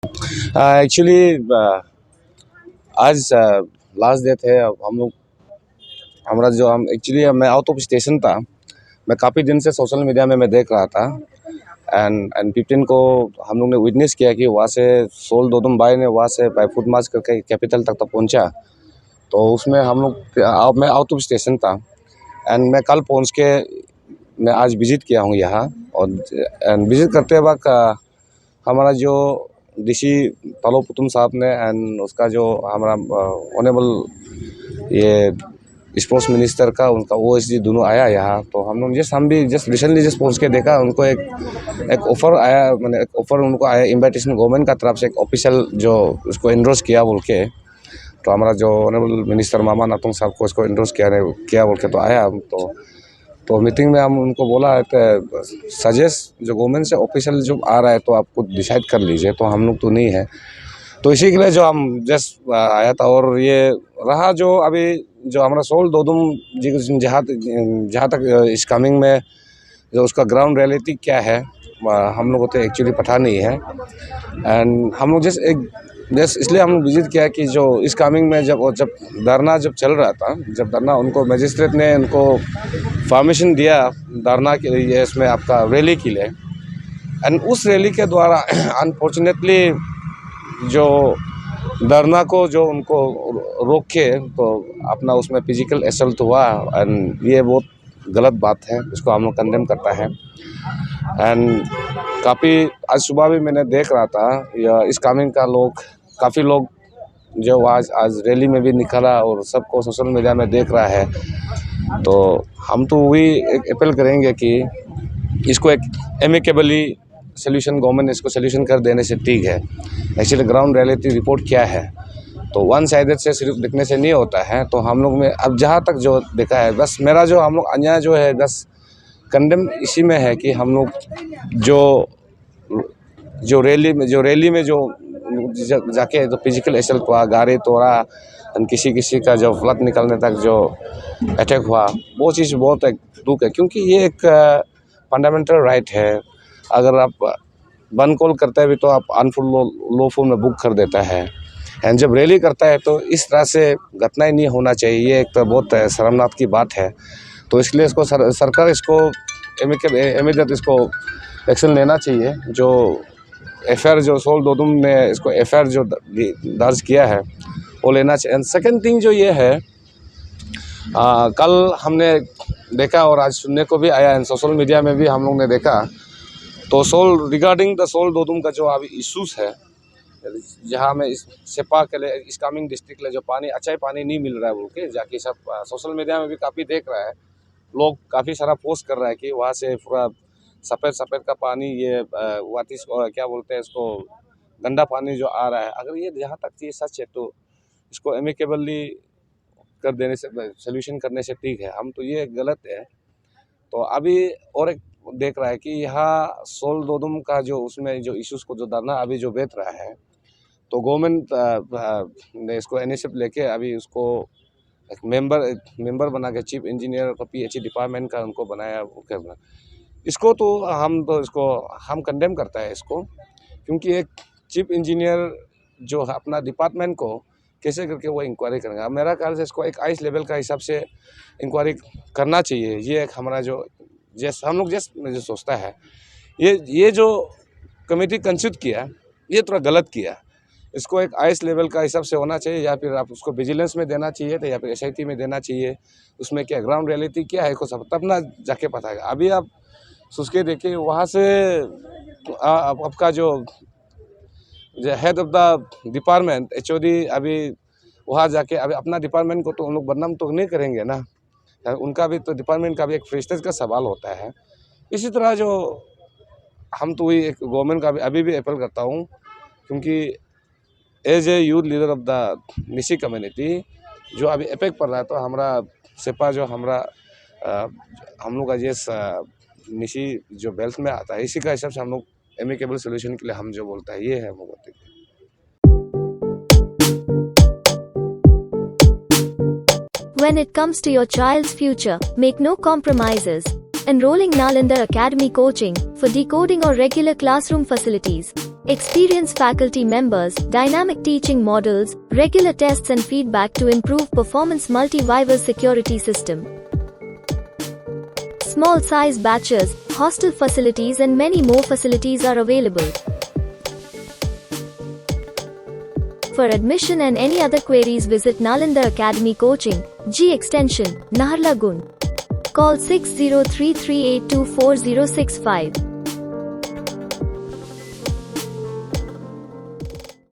Actually आज last day थे। अब हम लोग हमारा जो हम एक्चुअली मैं आउट ऑफ स्टेशन था। मैं काफ़ी दिन से सोशल मीडिया में मैं देख रहा था। एंड 15 को हम लोग ने विटनेस किया कि वहाँ से सोल दोदुम भाई ने वहाँ से बाई फुट मार्च करके कैपिटल तक पहुँचा। तो उसमें हम लोग मैं आउट ऑफ स्टेशन था। एंड मैं कल पहुँच के मैं आज विज़िट किया हूँ यहाँ। और विज़िट करते वक्त हमारा जो डीसी तालो पुतुम साहब ने एंड उसका जो हमारा ऑनेबल ये स्पोर्ट्स मिनिस्टर का उनका ओएसडी दोनों आया यहाँ। तो हम भी जस्ट रिसेंटली पहुँच के देखा उनको एक ऑफ़र आया, मैंने एक ऑफ़र उनको आया इन्विटेशन गवर्नमेंट का तरफ से, एक ऑफिशियल जो उसको इंडोर्स किया बोल के। तो हमारा जो ऑनेबल मिनिस्टर मामा नातुंग साहब को उसको इंडोर्स किया बोल के तो आया। तो मीटिंग में हम उनको बोला है कि सजेस्ट जो गवर्नमेंट से ऑफिशियल जो आ रहा है तो आपको डिसाइड कर लीजिए। तो हम लोग तो नहीं है, तो इसी के लिए जो हम जस्ट आया था। और ये रहा जो अभी जो हमारा सोल दोदुम जी जहाँ तक इस कमिंग में जो उसका ग्राउंड रियलिटी क्या है हम लोग को तो एक्चुअली पता नहीं है। एंड हम लोग जस्ट इसलिए हम लोग विजिट किया कि जो इस कमिंग में जब धरना चल रहा था, जब धरना उनको मजिस्ट्रेट ने उनको परमिशन दिया धरना के लिए, इसमें आपका रैली के लिए। एंड उस रैली के द्वारा अनफॉर्चुनेटली जो धरना को जो उनको रोक के तो अपना उसमें फिजिकल असल्ट हुआ। एंड ये बहुत गलत बात है, इसको हम लोग कंडेम करता है। एंड काफ़ी आज सुबह भी मैंने देख रहा था या इस कमिंग का काफ़ी लोग जो आज रैली में भी निकला और सबको सोशल मीडिया में देख रहा है। तो हम तो वही एक अपील करेंगे कि इसको एक एमिकेबली सोल्यूशन गवर्नमेंट इसको सोल्यूशन कर देने से ठीक है। एक्चुअली ग्राउंड रियलिटी रिपोर्ट क्या है, तो वन साइडेड से सिर्फ देखने से नहीं होता है। तो हम लोग में अब जहाँ तक जो देखा है, बस मेरा जो हम लोग अन्याय जो है बस कंडेम इसी में है कि हम लोग जो रैली में जो जाके जो फिजिकल असल्ट हुआ, गाड़ी तोड़ा, किसी का जो फ्लड निकलने तक जो अटैक हुआ, वो चीज़ बहुत एक दुख है। क्योंकि ये एक फंडामेंटल राइट है। अगर आप वन कॉल करते हैं भी तो आप अनफुल लॉफुल में बुक कर देता है। एंड जब रैली करता है तो इस तरह से घटनाएं नहीं होना चाहिए। ये एक तो बहुत शर्मनाक की बात है। तो इसलिए इसको सरकार इसको इमीडिएट इसको एक्शन लेना चाहिए। जो एफआईआर जो सोल दोदुम ने इसको एफआईआर जो दर्ज किया है वो लेना चाहिए। एंड सेकेंड थिंग जो ये है, कल हमने देखा और आज सुनने को भी आया, एंड सोशल मीडिया में भी हम लोग ने देखा, तो रिगार्डिंग द सोल दोदुम का जो अभी इशूज़ है, जहाँ में इस सेपा के लिए इस कामिंग डिस्ट्रिक्ट में जो पानी अच्छा ही पानी नहीं मिल रहा है बोल के जाके सब सोशल मीडिया में भी काफ़ी देख रहा है। लोग काफ़ी सारा पोस्ट कर रहा है कि वहाँ से पूरा सफ़ेद का पानी, ये वाटिस क्या बोलते हैं इसको, गंदा पानी जो आ रहा है। अगर ये जहाँ तक ये सच है तो इसको एमिकेबली कर देने से, सोल्यूशन करने से ठीक है। हम तो ये गलत है। तो अभी और एक देख रहा है कि यहाँ सोल दोदुम का जो उसमें जो इश्यूज़ को जो धरना अभी जो बैठ रहा है, तो गवर्नमेंट ने इसको इनिशिएटिव लेके अभी उसको एक मेंबर बना के चीफ इंजीनियर का पीएचई डिपार्टमेंट का उनको बनाया। इसको हम कंडेम करता है इसको, क्योंकि एक चीफ इंजीनियर जो अपना डिपार्टमेंट को कैसे करके वो इंक्वायरी करेंगे। मेरा ख्याल से इसको एक आइस लेवल का हिसाब से इंक्वायरी करना चाहिए। ये एक हमारा जो हम लोग जो सोचता है, ये जो कमेटी कंस्टिट्यूट किया ये थोड़ा गलत किया। इसको एक आइस लेवल का हिसाब से होना चाहिए, या फिर आप उसको विजिलेंस में देना चाहिए तो, या फिर एसआईटी में देना चाहिए। उसमें क्या ग्राउंड रियलिटी क्या है को सब तब ना जाके पता है। अभी आप सोच के देखिए, वहाँ से आपका जो head of the department HOD अभी वहाँ जाके अभी अपना डिपार्टमेंट को तो उन लोग बदनाम तो नहीं करेंगे ना। उनका भी तो डिपार्टमेंट का भी एक प्रेस्टीज का सवाल होता है। इसी तरह जो हम तो वही एक गवर्नमेंट का भी अभी भी अपील करता हूँ, क्योंकि as a youth leader of the निसी कम्युनिटी जो अभी एपेक पड़ रहा है, तो हमारा सेपा जो हम लोग का ये निसी जो बेल्ट में आता है, इसी का हिसाब से हम लोग एमिकेबल सोल्यूशन के लिए हम जो बोलता है ये है वो बोलते हैं। When it comes to your child's future, make no compromises. Enrolling Nalanda Academy Coaching for decoding or regular classroom facilities. Experienced faculty members, dynamic teaching models, regular tests and feedback to improve performance, multi-viva security system. Small size batches, hostel facilities and many more facilities are available. For admission and any other queries, visit Nalanda Academy Coaching, G Extension, Naharlagun. Call 6033824065.